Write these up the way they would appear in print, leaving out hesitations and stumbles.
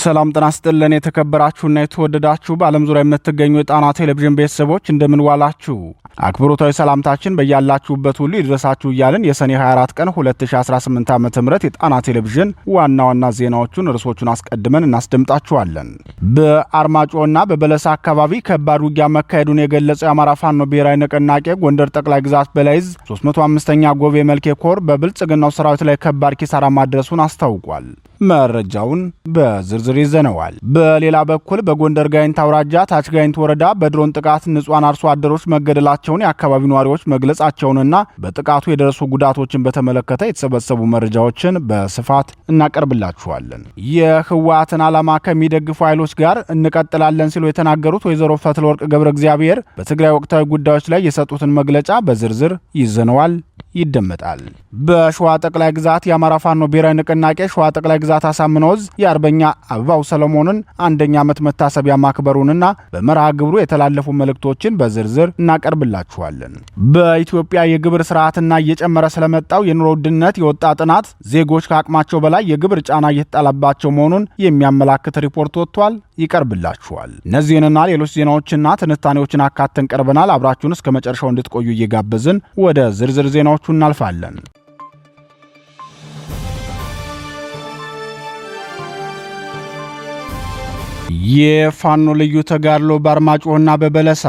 ሰላም ጤና ይስጥልን የተከበራችሁና የተወደዳችሁ በዓለም ዙሪያ የምትገኙ የጣና ቴሌቪዥን ቤተሰቦች እንደምን ዋላችሁ። አክብሮታዊ ሰላምታችን በያላችሁበት ሁሉ ይድረሳችሁ እያልን የሰኔ 24 ቀን 2018 ዓ.ም የጣና ቴሌቪዥን ዋና ዋና ዜናዎቹን ርዕሶቹን አስቀድመን እናስደምጣችኋለን። በአርማጮና በበለሳ አካባቢ ከባድ ውጊያ መካሄዱን የገለጸው የአማራ ፋኖ ብሔራዊ ንቅናቄ ጎንደር ጠቅላይ ግዛት በላይዝ 305ኛ ጎቤ መልኬ ኮር በብልጽግናው ሰራዊት ላይ ከባድ ኪሳራ ማድረሱን አስታውቋል። መረጃውን በዝርዝር ይዘነዋል። በሌላ በኩል በጎንደር ጋይንት አውራጃ ታች ጋይንት ወረዳ በድሮን ጥቃት ንጹሃን አርሶ አደሮች መገደላቸውን የአካባቢው ነዋሪዎች መግለጻቸውንና በጥቃቱ የደረሱ ጉዳቶችን በተመለከተ የተሰበሰቡ መረጃዎችን በስፋት እናቀርብላችኋለን። የህወሓትን ዓላማ ከሚደግፉ ኃይሎች ጋር እንቀጥላለን ሲሉ የተናገሩት ወይዘሮ ፈትለወርቅ ገብረ እግዚአብሔር በትግራይ ወቅታዊ ጉዳዮች ላይ የሰጡትን መግለጫ በዝርዝር ይዘነዋል፣ ይደመጣል። በሸዋ ጠቅላይ ግዛት የአማራ ፋኖ ብሔራዊ ንቅናቄ ሸዋ ጠቅላይ ግዛት አሳምነው ዕዝ የአርበኛ አበባው ሰለሞንን አንደኛ ዓመት መታሰቢያ ማክበሩንና በመርሃ ግብሩ የተላለፉ መልእክቶችን በዝርዝር እናቀርብላችኋለን። በኢትዮጵያ የግብር ስርዓትና እየጨመረ ስለመጣው የኑሮ ውድነት የወጣ ጥናት ዜጎች ከአቅማቸው በላይ የግብር ጫና እየተጣለባቸው መሆኑን የሚያመላክት ሪፖርት ወጥቷል፣ ይቀርብላችኋል። እነዚህንና ሌሎች ዜናዎችና ትንታኔዎችን አካተን ቀርበናል። አብራችሁን እስከ መጨረሻው እንድትቆዩ እየጋበዝን ወደ ዝርዝር ዜናዎቹ እናልፋለን። የፋኖ ልዩ ተጋድሎ በአርማጭሆና በበለሳ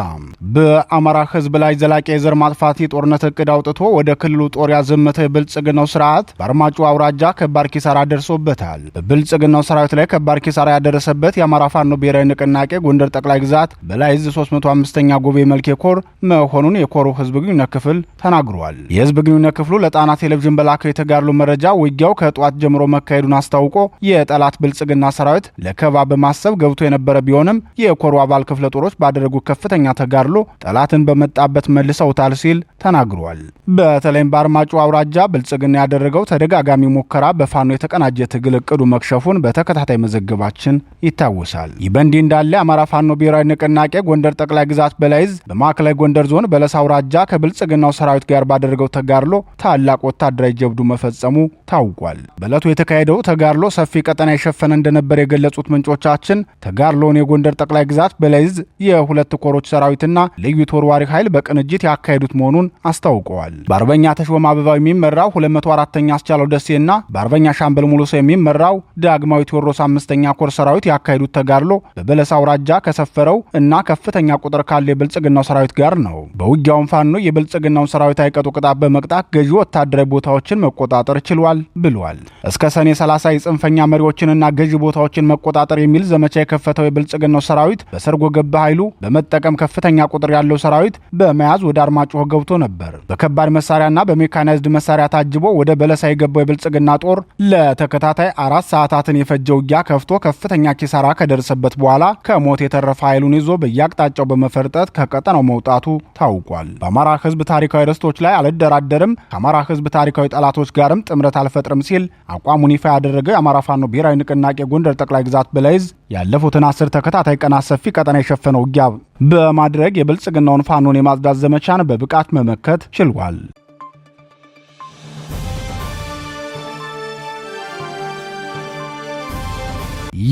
በአማራ ህዝብ ላይ ዘላቂ የዘር ማጥፋት የጦርነት እቅድ አውጥቶ ወደ ክልሉ ጦር ያዘመተ የብልጽግናው ስርዓት በአርማጭሆ አውራጃ ከባድ ኪሳራ ደርሶበታል። በብልጽግናው ሰራዊት ላይ ከባድ ኪሳራ ያደረሰበት የአማራ ፋኖ ብሔራዊ ንቅናቄ ጎንደር ጠቅላይ ግዛት በላይዝ 305ኛ ጎቤ መልኬ ኮር መሆኑን የኮሩ ህዝብ ግንኙነት ክፍል ተናግሯል። የህዝብ ግንኙነት ክፍሉ ለጣና ቴሌቪዥን በላከው የተጋድሎ መረጃ ውጊያው ከጧት ጀምሮ መካሄዱን አስታውቆ የጠላት ብልጽግና ሰራዊት ለከባ በማሰብ ገብቶ የነበረ ቢሆንም የኮሩ አባል ክፍለ ጦሮች ባደረጉ ከፍተኛ ተጋድሎ ጠላትን በመጣበት መልሰውታል ሲል ተናግሯል። በተለይም በአርማጭሆ አውራጃ ብልጽግና ያደረገው ተደጋጋሚ ሙከራ በፋኖ የተቀናጀ ትግል እቅዱ መክሸፉን በተከታታይ መዘገባችን ይታወሳል። ይህ በእንዲህ እንዳለ የአማራ ፋኖ ብሔራዊ ንቅናቄ ጎንደር ጠቅላይ ግዛት በላይዝ በማዕከላዊ ጎንደር ዞን በለሳ አውራጃ ከብልጽግናው ሰራዊት ጋር ባደረገው ተጋድሎ ታላቅ ወታደራዊ ጀብዱ መፈጸሙ ታውቋል። በዕለቱ የተካሄደው ተጋድሎ ሰፊ ቀጠና የሸፈነ እንደነበር የገለጹት ምንጮቻችን ተጋድሎውን የጎንደር ጠቅላይ ግዛት በላይዝ የሁለት ኮሮች ሰራዊትና ልዩ ተወርዋሪ ኃይል በቅንጅት ያካሄዱት መሆኑን አስታውቀዋል። በአርበኛ ተሾመ አበባው የሚመራው 204ኛ አስቻለው ደሴና በአርበኛ ሻምበል ሙሉ ሰው የሚመራው ዳግማዊ ቴዎድሮስ 5ኛ ኮር ሰራዊት ያካሄዱት ተጋድሎ በበለሳ አውራጃ ከሰፈረው እና ከፍተኛ ቁጥር ካለ የብልጽግናው ሰራዊት ጋር ነው። በውጊያውም ፋኖ የብልጽግናውን ሰራዊት አይቀጡ ቅጣት በመቅጣት ገዢ ወታደራዊ ቦታዎችን መቆጣጠር ችሏል ብሏል። እስከ ሰኔ 30 የጽንፈኛ መሪዎችንና ገዢ ቦታዎችን መቆጣጠር የሚል ዘመቻ የከፈተው የብልጽግናው ሰራዊት በሰርጎ ገብ ኃይሉ በመጠቀም ከፍተኛ ቁጥር ያለው ሰራዊት በመያዝ ወደ አርማጭሆ ገብቶ ነበር። በከባድ መሳሪያና በሜካናይዝድ መሳሪያ ታጅቦ ወደ በለሳ የገባው የብልጽግና ጦር ለተከታታይ 4 ሰዓታትን የፈጀ ውጊያ ከፍቶ ከፍተኛ ኪሳራ ከደረሰበት በኋላ ከሞት የተረፈ ኃይሉን ይዞ በየአቅጣጫው በመፈርጠት ከቀጠናው መውጣቱ ታውቋል። በአማራ ህዝብ ታሪካዊ ርስቶች ላይ አልደራደርም፣ ከአማራ ህዝብ ታሪካዊ ጠላቶች ጋርም ጥምረት አልፈጥርም ሲል አቋሙን ይፋ ያደረገው የአማራ ፋኖ ብሔራዊ ንቅናቄ ጎንደር ጠቅላይ ግዛት በላይዝ ያለፉትን 10 ተከታታይ ቀናት ሰፊ ቀጠና የሸፈነ ውጊያ በማድረግ የብልጽግናውን ፋኖን የማጽዳት ዘመቻን በብቃት መመከት ችሏል።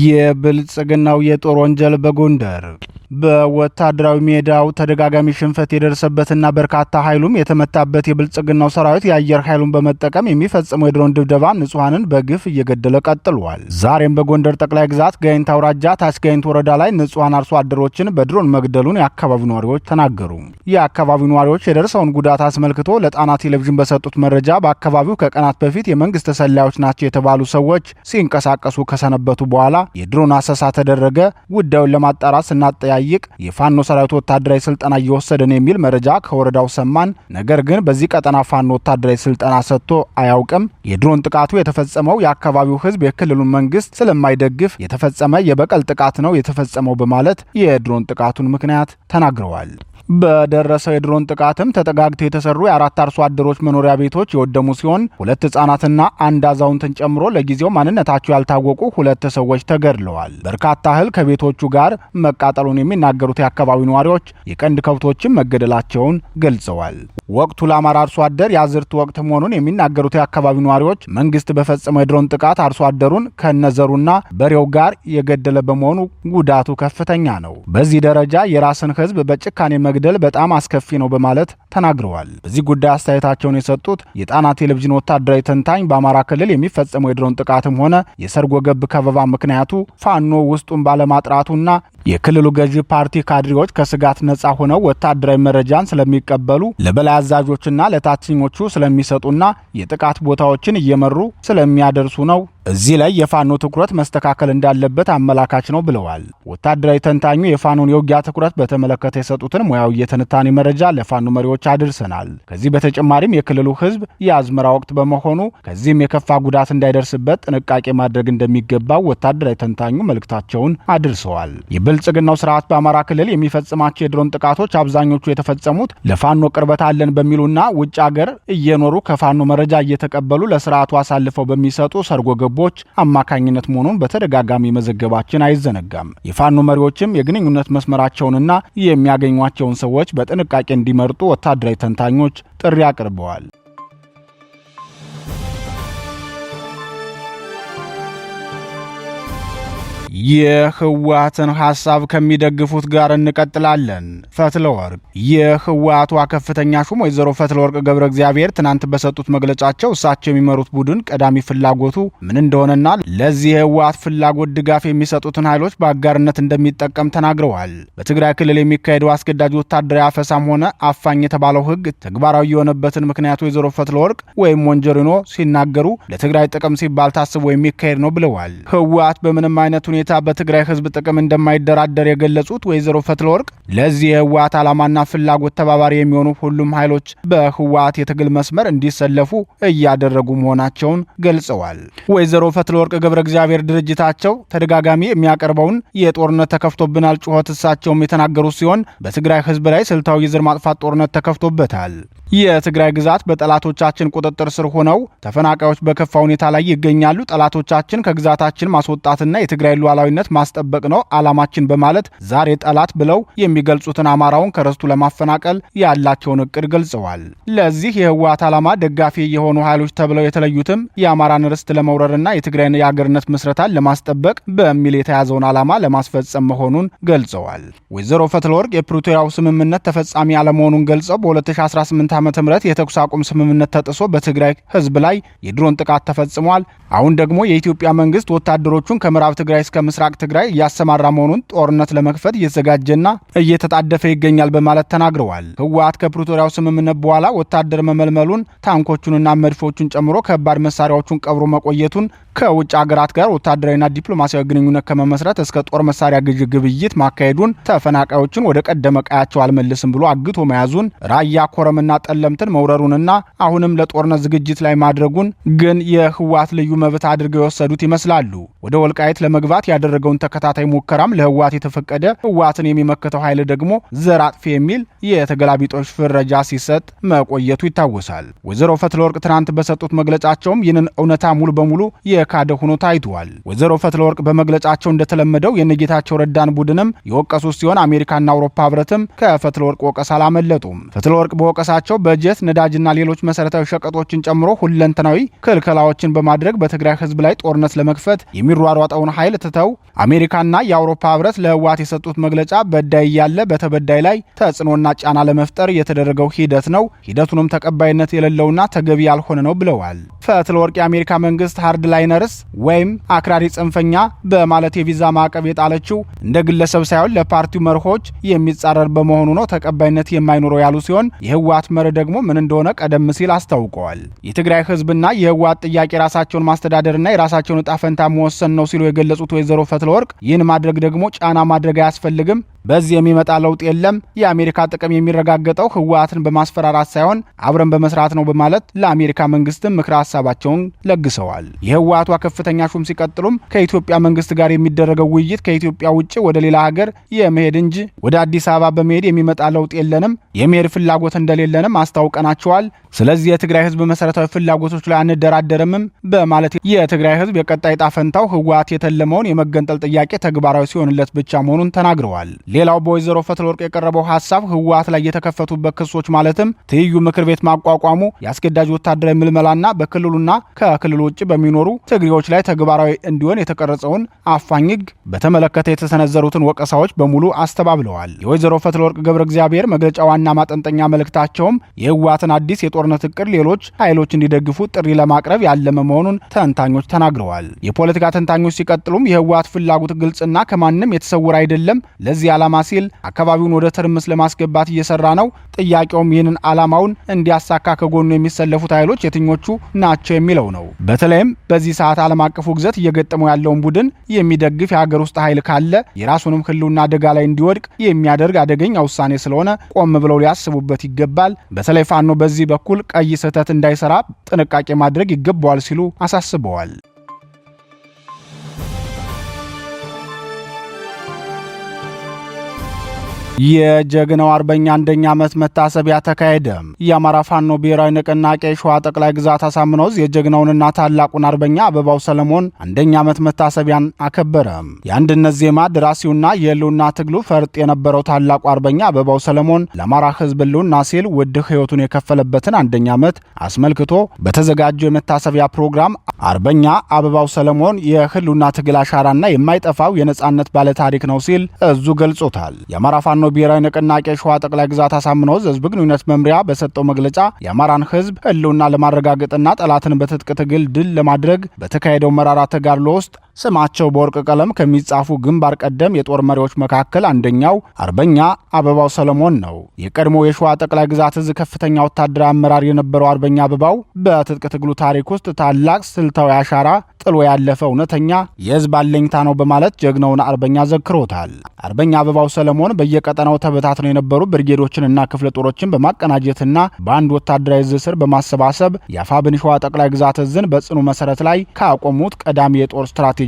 የብልጽግናው የጦር ወንጀል በጎንደር በወታደራዊ ሜዳው ተደጋጋሚ ሽንፈት የደረሰበትና በርካታ ኃይሉም የተመታበት የብልጽግናው ሰራዊት የአየር ኃይሉን በመጠቀም የሚፈጽመው የድሮን ድብደባ ንጹሃንን በግፍ እየገደለ ቀጥሏል። ዛሬም በጎንደር ጠቅላይ ግዛት ጋይንት አውራጃ ታች ጋይንት ወረዳ ላይ ንጹሃን አርሶ አደሮችን በድሮን መግደሉን የአካባቢው ነዋሪዎች ተናገሩ። የአካባቢው ነዋሪዎች የደረሰውን ጉዳት አስመልክቶ ለጣና ቴሌቪዥን በሰጡት መረጃ በአካባቢው ከቀናት በፊት የመንግስት ተሰላዮች ናቸው የተባሉ ሰዎች ሲንቀሳቀሱ ከሰነበቱ በኋላ የድሮን አሰሳ ተደረገ። ጉዳዩን ለማጣራት ስናጠያይቅ የፋኖ ሰራዊት ወታደራዊ ስልጠና እየወሰደ ነው የሚል መረጃ ከወረዳው ሰማን። ነገር ግን በዚህ ቀጠና ፋኖ ወታደራዊ ስልጠና ሰጥቶ አያውቅም። የድሮን ጥቃቱ የተፈጸመው የአካባቢው ህዝብ የክልሉን መንግስት ስለማይደግፍ የተፈጸመ የበቀል ጥቃት ነው የተፈጸመው በማለት የድሮን ጥቃቱን ምክንያት ተናግረዋል። በደረሰው የድሮን ጥቃትም ተጠጋግተው የተሰሩ የአራት አርሶ አደሮች መኖሪያ ቤቶች የወደሙ ሲሆን 2 ህጻናትና 1 አዛውንትን ጨምሮ ለጊዜው ማንነታቸው ያልታወቁ 2 ሰዎች ተገድለዋል። በርካታ እህል ከቤቶቹ ጋር መቃጠሉን የሚናገሩት የአካባቢው ነዋሪዎች የቀንድ ከብቶችም መገደላቸውን ገልጸዋል። ወቅቱ ለአማራ አርሶ አደር የአዝርት ወቅት መሆኑን የሚናገሩት የአካባቢው ነዋሪዎች መንግስት በፈጸመው የድሮን ጥቃት አርሶ አደሩን ከነዘሩና በሬው ጋር የገደለ በመሆኑ ጉዳቱ ከፍተኛ ነው። በዚህ ደረጃ የራስን ህዝብ በጭካኔ መግደል በጣም አስከፊ ነው በማለት ተናግረዋል። በዚህ ጉዳይ አስተያየታቸውን የሰጡት የጣና ቴሌቪዥን ወታደራዊ ተንታኝ በአማራ ክልል የሚፈጸመው የድሮን ጥቃትም ሆነ የሰርጎ ገብ ከበባ ምክንያቱ ፋኖ ውስጡን ባለማጥራቱና የክልሉ ገዢ ፓርቲ ካድሬዎች ከስጋት ነጻ ሆነው ወታደራዊ መረጃን ስለሚቀበሉ ለበላይ አዛዦችና ለታችኞቹ ስለሚሰጡና የጥቃት ቦታዎችን እየመሩ ስለሚያደርሱ ነው። እዚህ ላይ የፋኖ ትኩረት መስተካከል እንዳለበት አመላካች ነው ብለዋል። ወታደራዊ ተንታኙ የፋኖን የውጊያ ትኩረት በተመለከተ የሰጡትን ሙያዊ የትንታኔ መረጃ ለፋኖ መሪዎች አድርሰናል። ከዚህ በተጨማሪም የክልሉ ህዝብ የአዝመራ ወቅት በመሆኑ ከዚህም የከፋ ጉዳት እንዳይደርስበት ጥንቃቄ ማድረግ እንደሚገባው ወታደራዊ ተንታኙ መልእክታቸውን አድርሰዋል። የብልጽግናው ስርዓት በአማራ ክልል የሚፈጽማቸው የድሮን ጥቃቶች አብዛኞቹ የተፈጸሙት ለፋኖ ቅርበት አለን በሚሉና ውጭ ሀገር እየኖሩ ከፋኖ መረጃ እየተቀበሉ ለስርዓቱ አሳልፈው በሚሰጡ ሰርጎ ገቦች አማካኝነት መሆኑን በተደጋጋሚ መዘገባችን አይዘነጋም። የፋኖ መሪዎችም የግንኙነት መስመራቸውንና የሚያገኟቸውን ሰዎች በጥንቃቄ እንዲመርጡ ወታደራዊ ተንታኞች ጥሪ አቅርበዋል። የህወሓትን ሐሳብ ከሚደግፉት ጋር እንቀጥላለን። ፈትለወርቅ የህወሓቷ ከፍተኛ ሹም ወይዘሮ ፈትለወርቅ ገብረ እግዚአብሔር ትናንት በሰጡት መግለጫቸው እሳቸው የሚመሩት ቡድን ቀዳሚ ፍላጎቱ ምን እንደሆነና ለዚህ የህወሓት ፍላጎት ድጋፍ የሚሰጡትን ኃይሎች በአጋርነት እንደሚጠቀም ተናግረዋል። በትግራይ ክልል የሚካሄደው አስገዳጅ ወታደራዊ አፈሳም ሆነ አፋኝ የተባለው ህግ ተግባራዊ የሆነበትን ምክንያት ወይዘሮ ፈትለወርቅ ወይም ሞንጀሪኖ ሲናገሩ ለትግራይ ጥቅም ሲባል ታስቦ የሚካሄድ ነው ብለዋል። ህወሓት በምንም አይነት ሁኔታ በትግራይ ህዝብ ጥቅም እንደማይደራደር የገለጹት ወይዘሮ ፈትለወርቅ ለዚህ የህወሓት ዓላማና ፍላጎት ተባባሪ የሚሆኑ ሁሉም ኃይሎች በህወሓት የትግል መስመር እንዲሰለፉ እያደረጉ መሆናቸውን ገልጸዋል። ወይዘሮ ፈትለወርቅ ገብረ እግዚአብሔር ድርጅታቸው ተደጋጋሚ የሚያቀርበውን የጦርነት ተከፍቶብናል ጩኸት እሳቸውም የተናገሩ ሲሆን በትግራይ ህዝብ ላይ ስልታዊ የዘር ማጥፋት ጦርነት ተከፍቶበታል። የትግራይ ግዛት በጠላቶቻችን ቁጥጥር ስር ሆነው ተፈናቃዮች በከፋ ሁኔታ ላይ ይገኛሉ። ጠላቶቻችን ከግዛታችን ማስወጣትና የትግራይ ሉዓላዊነት ማስጠበቅ ነው ዓላማችን በማለት ዛሬ ጠላት ብለው የሚገልጹትን አማራውን ከርስቱ ለማፈናቀል ያላቸውን እቅድ ገልጸዋል። ለዚህ የህወሓት ዓላማ ደጋፊ የሆኑ ኃይሎች ተብለው የተለዩትም የአማራን ርስት ለመውረርና የትግራይን የአገርነት ምስረታን ለማስጠበቅ በሚል የተያዘውን ዓላማ ለማስፈጸም መሆኑን ገልጸዋል። ወይዘሮ ፈትለወርቅ የፕሪቶሪያው ስምምነት ተፈጻሚ አለመሆኑን ገልጸው በ2018 ዓመተ ምህረት የተኩስ አቁም ስምምነት ተጥሶ በትግራይ ህዝብ ላይ የድሮን ጥቃት ተፈጽሟል። አሁን ደግሞ የኢትዮጵያ መንግስት ወታደሮቹን ከምዕራብ ትግራይ እስከ ምስራቅ ትግራይ እያሰማራ መሆኑን ጦርነት ለመክፈት እየተዘጋጀና እየተጣደፈ ይገኛል በማለት ተናግረዋል። ህወሓት ከፕሪቶሪያው ስምምነት በኋላ ወታደር መመልመሉን፣ ታንኮቹንና መድፎቹን ጨምሮ ከባድ መሳሪያዎቹን ቀብሮ መቆየቱን፣ ከውጭ ሀገራት ጋር ወታደራዊና ዲፕሎማሲያዊ ግንኙነት ከመመስረት እስከ ጦር መሳሪያ ግብይት ማካሄዱን፣ ተፈናቃዮችን ወደ ቀደመ ቀያቸው አልመልስም ብሎ አግቶ መያዙን፣ ራያ ኮረምና ጠለምትን መውረሩንና አሁንም ለጦርነት ዝግጅት ላይ ማድረጉን ግን የህወሓት ልዩ መብት አድርገው የወሰዱት ይመስላሉ። ወደ ወልቃይት ለመግባት ያደረገውን ተከታታይ ሙከራም ለህወሓት የተፈቀደ፣ ህወሓትን የሚመክተው ኃይል ደግሞ ዘር አጥፊ የሚል የተገላቢጦሽ ፍረጃ ሲሰጥ መቆየቱ ይታወሳል። ወይዘሮ ፈትለወርቅ ትናንት በሰጡት መግለጫቸውም ይህንን እውነታ ሙሉ በሙሉ የካደ ሆኖ ታይቷል። ወይዘሮ ፈትለወርቅ በመግለጫቸው እንደተለመደው የነጌታቸው ረዳን ቡድንም የወቀሱ ሲሆን አሜሪካና አውሮፓ ህብረትም ከፈትለወርቅ ወቀሳ አላመለጡም። ፈትለወርቅ በወቀሳቸው በጀት፣ ነዳጅና ሌሎች መሰረታዊ ሸቀጦችን ጨምሮ ሁለንተናዊ ክልከላዎችን በማድረግ በትግራይ ህዝብ ላይ ጦርነት ለመክፈት የሚሯሯጠውን ኃይል ትተው አሜሪካና የአውሮፓ ህብረት ለህወሓት የሰጡት መግለጫ በዳይ ያለ በተበዳይ ላይ ተጽዕኖና ጫና ለመፍጠር የተደረገው ሂደት ነው። ሂደቱንም ተቀባይነት የሌለውና ተገቢ ያልሆነ ነው ብለዋል። ፈትለወርቅ የአሜሪካ መንግስት ሃርድ ላይነርስ ወይም አክራሪ ጽንፈኛ በማለት የቪዛ ማዕቀብ የጣለችው እንደ ግለሰብ ሳይሆን ለፓርቲው መርሆች የሚጻረር በመሆኑ ነው ተቀባይነት የማይኖረው ያሉ ሲሆን የህወሓት መርህ ደግሞ ምን እንደሆነ ቀደም ሲል አስታውቀዋል። የትግራይ ህዝብና የህወሓት ጥያቄ ራሳቸውን ማስተዳደርና የራሳቸውን ዕጣ ፈንታ መወሰን ነው ሲሉ የገለጹት ወይዘሮ ፈትለወርቅ ይህን ማድረግ ደግሞ ጫና ማድረግ አያስፈልግም፣ በዚህ የሚመጣ ለውጥ የለም፣ የአሜሪካ ጥቅም የሚረጋገጠው ህወሓትን በማስፈራራት ሳይሆን አብረን በመስራት ነው በማለት ለአሜሪካ መንግስትም ምክረ ሀሳባቸውን ለግሰዋል። የህወሓቷ ከፍተኛ ሹም ሲቀጥሉም ከኢትዮጵያ መንግስት ጋር የሚደረገው ውይይት ከኢትዮጵያ ውጭ ወደ ሌላ ሀገር የመሄድ እንጂ ወደ አዲስ አበባ በመሄድ የሚመጣ ለውጥ የለንም፣ የመሄድ ፍላጎት እንደሌለንም አስታውቀናቸዋል። ስለዚህ የትግራይ ህዝብ መሰረታዊ ፍላጎቶች ላይ አንደራደርምም በማለት የትግራይ ህዝብ የቀጣይ ዕጣ ፈንታው ህወሓት የተለመውን የመገንጠል ጥያቄ ተግባራዊ ሲሆንለት ብቻ መሆኑን ተናግረዋል። ሌላው በወይዘሮ ፈትለወርቅ የቀረበው ሐሳብ ህወሓት ላይ የተከፈቱበት ክሶች ማለትም ትይዩ ምክር ቤት ማቋቋሙ፣ የአስገዳጅ ወታደራዊ ምልመላና በክልሉና ከክልሉ ውጭ በሚኖሩ ትግሬዎች ላይ ተግባራዊ እንዲሆን የተቀረጸውን አፋኝ ህግ በተመለከተ የተሰነዘሩትን ወቀሳዎች በሙሉ አስተባብለዋል። የወይዘሮ ፈትለወርቅ ገብረ እግዚአብሔር መግለጫ ዋና ማጠንጠኛ መልእክታቸውም የህወሓትን አዲስ የጦርነት እቅድ ሌሎች ኃይሎች እንዲደግፉ ጥሪ ለማቅረብ ያለመ መሆኑን ተንታኞች ተናግረዋል። የፖለቲካ ተንታኞች ሲቀጥሉም የህወሓት ፍላጎት ግልጽና ከማንም የተሰወረ አይደለም። ለዚህ ዓላማ ሲል አካባቢውን ወደ ትርምስ ለማስገባት እየሰራ ነው። ጥያቄውም ይህንን ዓላማውን እንዲያሳካ ከጎኑ የሚሰለፉት ኃይሎች የትኞቹ ናቸው የሚለው ነው። በተለይም በዚህ ሰዓት ዓለም አቀፉ ግዘት እየገጠመው ያለውን ቡድን የሚደግፍ የሀገር ውስጥ ኃይል ካለ የራሱንም ህልውና አደጋ ላይ እንዲወድቅ የሚያደርግ አደገኛ ውሳኔ ስለሆነ ቆም ብለው ሊያስቡበት ይገባል። በተለይ ፋኖ በዚህ በኩል ቀይ ስህተት እንዳይሰራ ጥንቃቄ ማድረግ ይገባዋል ሲሉ አሳስበዋል። የጀግናው አርበኛ አንደኛ ዓመት መታሰቢያ ተካሄደ። የአማራ ፋኖ ብሔራዊ ንቅናቄ ሸዋ ጠቅላይ ግዛት አሳምነው የጀግናውንና ታላቁን አርበኛ አበባው ሰለሞን አንደኛ ዓመት መታሰቢያን አከበረ። የአንድነት ዜማ ደራሲውና የህልውና ትግሉ ፈርጥ የነበረው ታላቁ አርበኛ አበባው ሰለሞን ለአማራ ህዝብ ህልውና ሲል ውድ ህይወቱን የከፈለበትን አንደኛ ዓመት አስመልክቶ በተዘጋጀው የመታሰቢያ ፕሮግራም አርበኛ አበባው ሰለሞን የህልውና ትግል አሻራና የማይጠፋው የነጻነት ባለታሪክ ነው ሲል እዙ ገልጾታል። የአማራ ፋኖ ብሔራዊ ንቅናቄ ሸዋ ጠቅላይ ግዛት አሳምነው ህዝብ ግንኙነት መምሪያ በሰጠው መግለጫ የአማራን ህዝብ ህልውና ለማረጋገጥና ጠላትን በትጥቅ ትግል ድል ለማድረግ በተካሄደው መራራ ተጋድሎ ውስጥ ስማቸው በወርቅ ቀለም ከሚጻፉ ግንባር ቀደም የጦር መሪዎች መካከል አንደኛው አርበኛ አበባው ሰለሞን ነው። የቀድሞ የሸዋ ጠቅላይ ግዛት እዝ ከፍተኛ ወታደራዊ አመራር የነበረው አርበኛ አበባው በትጥቅ ትግሉ ታሪክ ውስጥ ታላቅ ስልታዊ አሻራ ጥሎ ያለፈ እውነተኛ የህዝብ አለኝታ ነው በማለት ጀግናውን አርበኛ ዘክሮታል። አርበኛ አበባው ሰለሞን በየቀጠናው ተበታትነው የነበሩ ብርጌዶችንና ክፍለ ጦሮችን በማቀናጀትና በአንድ ወታደራዊ እዝ ስር በማሰባሰብ የአፋብን ሸዋ ጠቅላይ ግዛት እዝን በጽኑ መሰረት ላይ ካቆሙት ቀዳሚ የጦር ስትራቴጂስቶች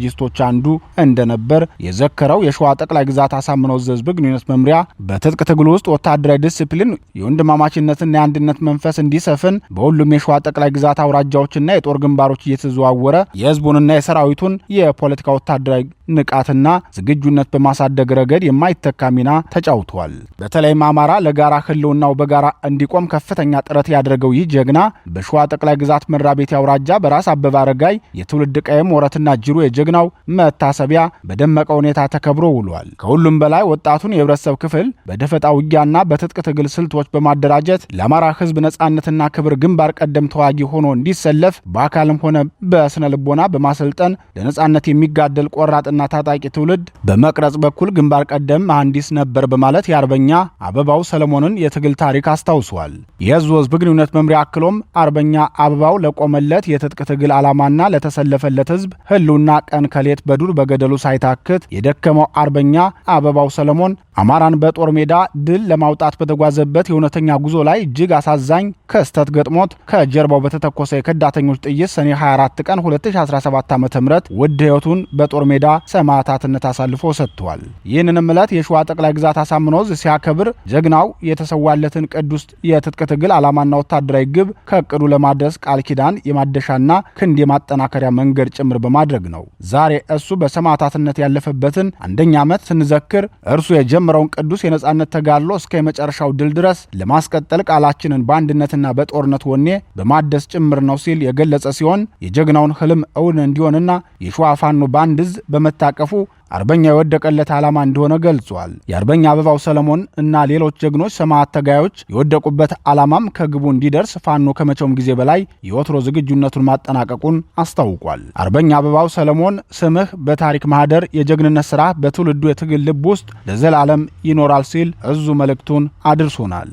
አንዱ እንደነበር የዘከረው የሸዋ ጠቅላይ ግዛት አሳምነው ህዝብ ግንኙነት መምሪያ በትጥቅ ትግሉ ውስጥ ወታደራዊ ዲሲፕሊን፣ የወንድማማችነትና የአንድነት መንፈስ እንዲሰፍን በሁሉም የሸዋ ጠቅላይ ግዛት አውራጃዎችና የጦር ግንባሮች እየተዘዋወረ የህዝቡንና የሰራዊቱን የፖለቲካ ወታደራዊ ንቃትና ዝግጁነት በማሳደግ ረገድ የማይተካ ሚና ተጫውቷል። በተለይም አማራ ለጋራ ህልውናው በጋራ እንዲቆም ከፍተኛ ጥረት ያደረገው ይህ ጀግና በሸዋ ጠቅላይ ግዛት መራቤቴ አውራጃ በራስ አበበ አረጋይ የትውልድ ቀየም ወረትና ጅሩ የጀግናው መታሰቢያ በደመቀ ሁኔታ ተከብሮ ውሏል። ከሁሉም በላይ ወጣቱን የህብረተሰብ ክፍል በደፈጣ ውጊያና በትጥቅ ትግል ስልቶች በማደራጀት ለአማራ ህዝብ ነጻነትና ክብር ግንባር ቀደም ተዋጊ ሆኖ እንዲሰለፍ በአካልም ሆነ በስነ ልቦና በማሰልጠን ለነጻነት የሚጋደል ቆራጥና ታጣቂ ትውልድ በመቅረጽ በኩል ግንባር ቀደም መሐንዲስ ነበር በማለት የአርበኛ አበባው ሰለሞንን የትግል ታሪክ አስታውሷል። የህዝብ ግንኙነት መምሪያ አክሎም አርበኛ አበባው ለቆመለት የትጥቅ ትግል ዓላማና ለተሰለፈለት ህዝብ ህልውና ቀን ከሌት በዱር በገደሉ ሳይታክት የደከመው አርበኛ አበባው ሰለሞን አማራን በጦር ሜዳ ድል ለማውጣት በተጓዘበት የእውነተኛ ጉዞ ላይ እጅግ አሳዛኝ ክስተት ገጥሞት ከጀርባው በተተኮሰ የከዳተኞች ጥይት ሰኔ 24 ቀን 2017 ዓ.ም ውድ ህይወቱን በጦር ሜዳ ሰማዕታትነት አሳልፎ ሰጥቷል። ይህንንም ዕለት የሸዋ ጠቅላይ ግዛት አሳምነው ሲያከብር ጀግናው የተሰዋለትን ቅዱስ የትጥቅ ትግል ዓላማና ወታደራዊ ግብ ከእቅዱ ለማድረስ ቃል ኪዳን የማደሻና ክንድ የማጠናከሪያ መንገድ ጭምር በማድረግ ነው። ዛሬ እሱ በሰማዕታትነት ያለፈበትን አንደኛ ዓመት ስንዘክር እርሱ የጀመረውን ቅዱስ የነጻነት ተጋድሎ እስከ የመጨረሻው ድል ድረስ ለማስቀጠል ቃላችንን በአንድነትና በጦርነት ወኔ በማደስ ጭምር ነው ሲል የገለጸ ሲሆን የጀግናውን ህልም እውን እንዲሆንና የሸዋ ፋኖ ባንድ እዝ በመታቀፉ አርበኛ የወደቀለት ዓላማ እንደሆነ ገልጿል። የአርበኛ አበባው ሰለሞን እና ሌሎች ጀግኖች ሰማዕት ተጋዮች የወደቁበት ዓላማም ከግቡ እንዲደርስ ፋኖ ከመቼውም ጊዜ በላይ የወትሮ ዝግጁነቱን ማጠናቀቁን አስታውቋል። አርበኛ አበባው ሰለሞን ስምህ በታሪክ ማህደር፣ የጀግንነት ሥራ በትውልዱ የትግል ልብ ውስጥ ለዘላለም ይኖራል ሲል እዙ መልእክቱን አድርሶናል።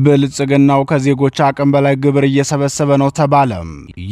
ብልጽግናው ከዜጎች አቅም በላይ ግብር እየሰበሰበ ነው ተባለ።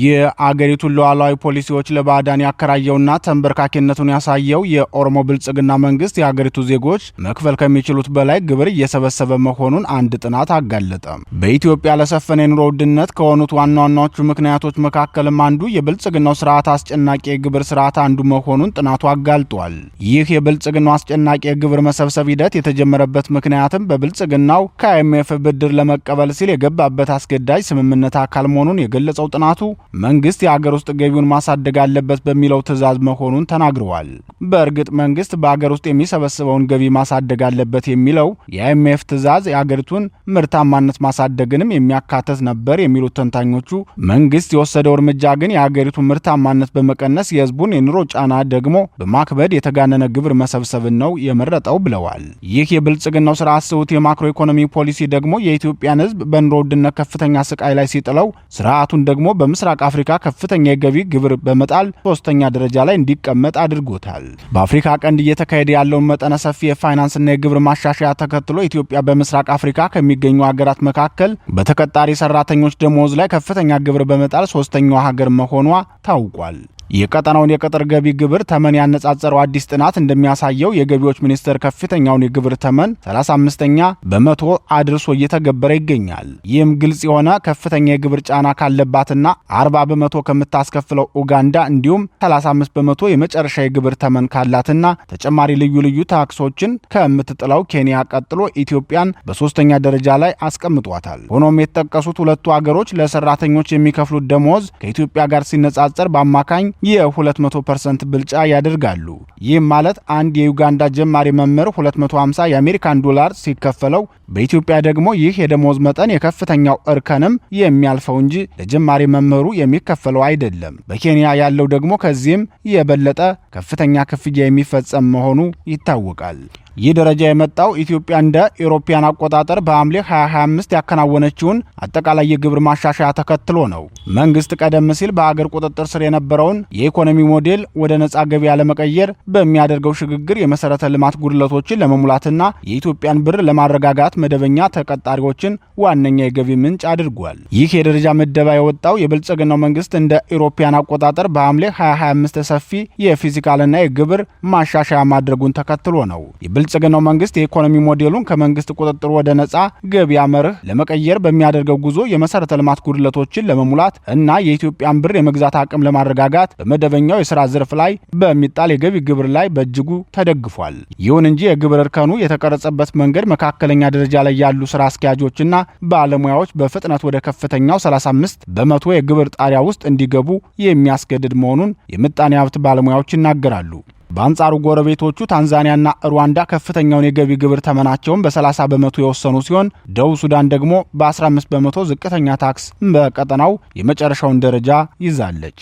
የአገሪቱን ሉዓላዊ ፖሊሲዎች ለባዕዳን ያከራየውና ተንበርካኪነቱን ያሳየው የኦሮሞ ብልጽግና መንግስት የአገሪቱ ዜጎች መክፈል ከሚችሉት በላይ ግብር እየሰበሰበ መሆኑን አንድ ጥናት አጋለጠ። በኢትዮጵያ ለሰፈነ የኑሮ ውድነት ከሆኑት ዋና ዋናዎቹ ምክንያቶች መካከልም አንዱ የብልጽግናው ስርዓት አስጨናቂ የግብር ስርዓት አንዱ መሆኑን ጥናቱ አጋልጧል። ይህ የብልጽግናው አስጨናቂ የግብር መሰብሰብ ሂደት የተጀመረበት ምክንያትም በብልጽግናው ከአይኤምኤፍ ብድር ብድር ለመቀበል ሲል የገባበት አስገዳጅ ስምምነት አካል መሆኑን የገለጸው ጥናቱ መንግስት የሀገር ውስጥ ገቢውን ማሳደግ አለበት በሚለው ትዕዛዝ መሆኑን ተናግረዋል። በእርግጥ መንግስት በሀገር ውስጥ የሚሰበስበውን ገቢ ማሳደግ አለበት የሚለው የአይኤምኤፍ ትዕዛዝ የሀገሪቱን ምርታማነት ማሳደግንም የሚያካትት ነበር የሚሉት ተንታኞቹ መንግስት የወሰደው እርምጃ ግን የሀገሪቱን ምርታማነት በመቀነስ የህዝቡን የኑሮ ጫና ደግሞ በማክበድ የተጋነነ ግብር መሰብሰብን ነው የመረጠው ብለዋል። ይህ የብልጽግናው ስራ አስቡት የማክሮ ኢኮኖሚ ፖሊሲ ደግሞ የኢትዮጵያን ህዝብ በኑሮ ውድነት ከፍተኛ ስቃይ ላይ ሲጥለው ስርዓቱን ደግሞ በምስራቅ አፍሪካ ከፍተኛ የገቢ ግብር በመጣል ሶስተኛ ደረጃ ላይ እንዲቀመጥ አድርጎታል። በአፍሪካ ቀንድ እየተካሄደ ያለውን መጠነ ሰፊ የፋይናንስና የግብር ማሻሻያ ተከትሎ ኢትዮጵያ በምስራቅ አፍሪካ ከሚገኙ ሀገራት መካከል በተቀጣሪ ሰራተኞች ደሞዝ ላይ ከፍተኛ ግብር በመጣል ሶስተኛዋ ሀገር መሆኗ ታውቋል። የቀጠናውን የቅጥር ገቢ ግብር ተመን ያነጻጸረው አዲስ ጥናት እንደሚያሳየው የገቢዎች ሚኒስቴር ከፍተኛውን የግብር ተመን 35ኛ በመቶ አድርሶ እየተገበረ ይገኛል። ይህም ግልጽ የሆነ ከፍተኛ የግብር ጫና ካለባትና 40 በመቶ ከምታስከፍለው ኡጋንዳ እንዲሁም 35 በመቶ የመጨረሻ የግብር ተመን ካላትና ተጨማሪ ልዩ ልዩ ታክሶችን ከምትጥለው ኬንያ ቀጥሎ ኢትዮጵያን በሶስተኛ ደረጃ ላይ አስቀምጧታል። ሆኖም የተጠቀሱት ሁለቱ ሀገሮች ለሰራተኞች የሚከፍሉት ደሞዝ ከኢትዮጵያ ጋር ሲነጻጸር በአማካኝ የ200% ብልጫ ያደርጋሉ። ይህም ማለት አንድ የዩጋንዳ ጀማሪ መምህር 250 የአሜሪካን ዶላር ሲከፈለው በኢትዮጵያ ደግሞ ይህ የደሞዝ መጠን የከፍተኛው እርከንም የሚያልፈው እንጂ ለጀማሪ መምህሩ የሚከፈለው አይደለም። በኬንያ ያለው ደግሞ ከዚህም የበለጠ ከፍተኛ ክፍያ የሚፈጸም መሆኑ ይታወቃል። ይህ ደረጃ የመጣው ኢትዮጵያ እንደ አውሮፓውያን አቆጣጠር በሐምሌ 2025 ያከናወነችውን አጠቃላይ የግብር ማሻሻያ ተከትሎ ነው። መንግስት ቀደም ሲል በአገር ቁጥጥር ስር የነበረውን የኢኮኖሚ ሞዴል ወደ ነጻ ገበያ ለመቀየር በሚያደርገው ሽግግር የመሰረተ ልማት ጉድለቶችን ለመሙላትና የኢትዮጵያን ብር ለማረጋጋት መደበኛ ተቀጣሪዎችን ዋነኛ የገቢ ምንጭ አድርጓል። ይህ የደረጃ ምደባ የወጣው የብልጽግናው መንግስት እንደ አውሮፓውያን አቆጣጠር በሐምሌ 2025 ሰፊ የፊስካልና የግብር ማሻሻያ ማድረጉን ተከትሎ ነው። የብልጽግናው መንግስት የኢኮኖሚ ሞዴሉን ከመንግስት ቁጥጥር ወደ ነጻ ገበያ መርህ ለመቀየር በሚያደርገው ጉዞ የመሰረተ ልማት ጉድለቶችን ለመሙላት እና የኢትዮጵያን ብር የመግዛት አቅም ለማረጋጋት በመደበኛው የሥራ ዘርፍ ላይ በሚጣል የገቢ ግብር ላይ በእጅጉ ተደግፏል። ይሁን እንጂ የግብር እርከኑ የተቀረጸበት መንገድ መካከለኛ ደረጃ ላይ ያሉ ስራ አስኪያጆችና ባለሙያዎች በፍጥነት ወደ ከፍተኛው 35 በመቶ የግብር ጣሪያ ውስጥ እንዲገቡ የሚያስገድድ መሆኑን የምጣኔ ሀብት ባለሙያዎች ይናገራሉ። በአንጻሩ ጎረቤቶቹ ታንዛኒያና ሩዋንዳ ከፍተኛውን የገቢ ግብር ተመናቸውን በ30 በመቶ የወሰኑ ሲሆን ደቡብ ሱዳን ደግሞ በ15 በመቶ ዝቅተኛ ታክስ በቀጠናው የመጨረሻውን ደረጃ ይዛለች።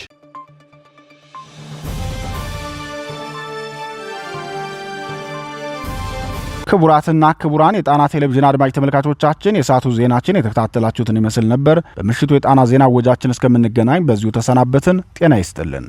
ክቡራትና ክቡራን የጣና ቴሌቪዥን አድማጭ ተመልካቾቻችን የሰዓቱ ዜናችን የተከታተላችሁትን ይመስል ነበር። በምሽቱ የጣና ዜና ወጃችን እስከምንገናኝ በዚሁ ተሰናበትን። ጤና ይስጥልን።